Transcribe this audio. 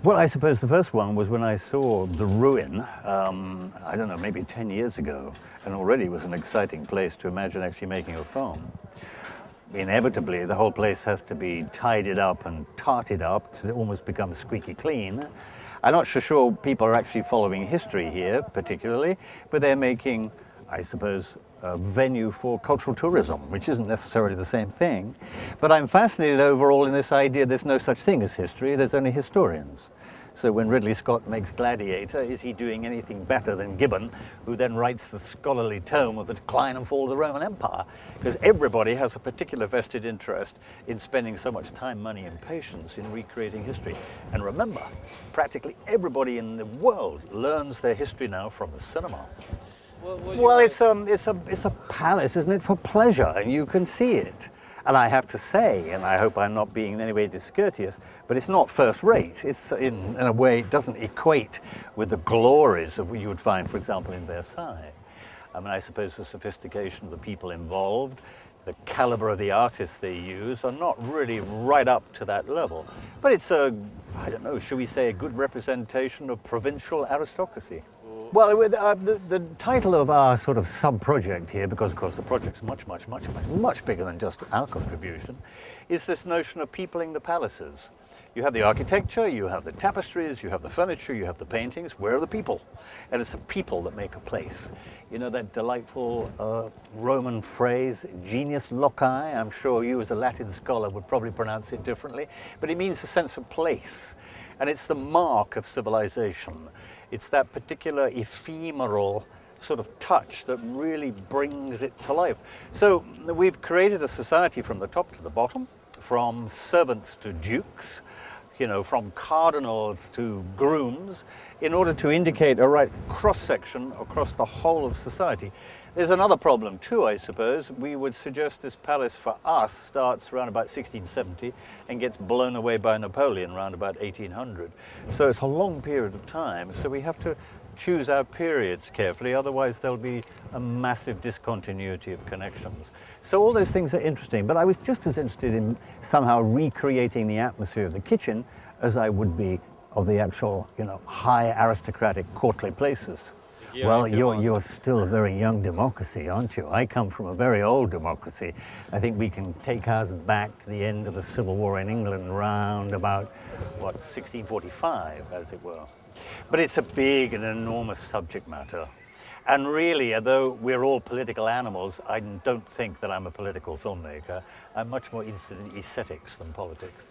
Well, I suppose the first one was when I saw the ruin, I don't know, maybe 10 years ago, and already it was an exciting place to imagine actually making a film. Inevitably, the whole place has to be tidied up and tarted up to almost become squeaky clean. I'm not so sure people are actually following history here particularly, but they're making, I suppose, a venue for cultural tourism, which isn't necessarily the same thing. But I'm fascinated overall in this idea there's no such thing as history, there's only historians. So when Ridley Scott makes Gladiator, is he doing anything better than Gibbon, who then writes the scholarly tome of the decline and fall of the Roman Empire? Because everybody has a particular vested interest in spending so much time, money, and patience in recreating history. And remember, practically everybody in the world learns their history now from the cinema. Well, it's a palace, isn't it, for pleasure, and you can see it. And I have to say, and I hope I'm not being in any way discourteous, but it's not first rate. It's in a way, it doesn't equate with the glories of what you would find, for example, in Versailles. I mean, I suppose the sophistication of the people involved, the caliber of the artists they use are not really right up to that level. But it's a, I don't know, should we say a good representation of provincial aristocracy? Well, the title of our sort of sub-project here, because of course the project's much bigger than just our contribution, is this notion of peopling the palaces. You have the architecture, you have the tapestries, you have the furniture, you have the paintings. Where are the people? And it's the people that make a place. You know that delightful Roman phrase, genius loci? I'm sure you as a Latin scholar would probably pronounce it differently, but it means a sense of place. And it's the mark of civilization. It's that particular ephemeral sort of touch that really brings it to life. So we've created a society from the top to the bottom, from servants to dukes, you know, from cardinals to grooms, in order to indicate a right cross-section across the whole of society. There's another problem too, I suppose. We would suggest this palace for us starts around about 1670 and gets blown away by Napoleon around about 1800. So it's a long period of time. So we have to choose our periods carefully, otherwise there'll be a massive discontinuity of connections. So all those things are interesting, but I was just as interested in somehow recreating the atmosphere of the kitchen as I would be of the actual, you know, high aristocratic courtly places. Well, you're still a very young democracy, aren't you? I come from a very old democracy. I think we can take ours back to the end of the Civil War in England, round about, what, 1645, as it were. But it's a big and enormous subject matter. And really, although we're all political animals, I don't think that I'm a political filmmaker. I'm much more interested in aesthetics than politics.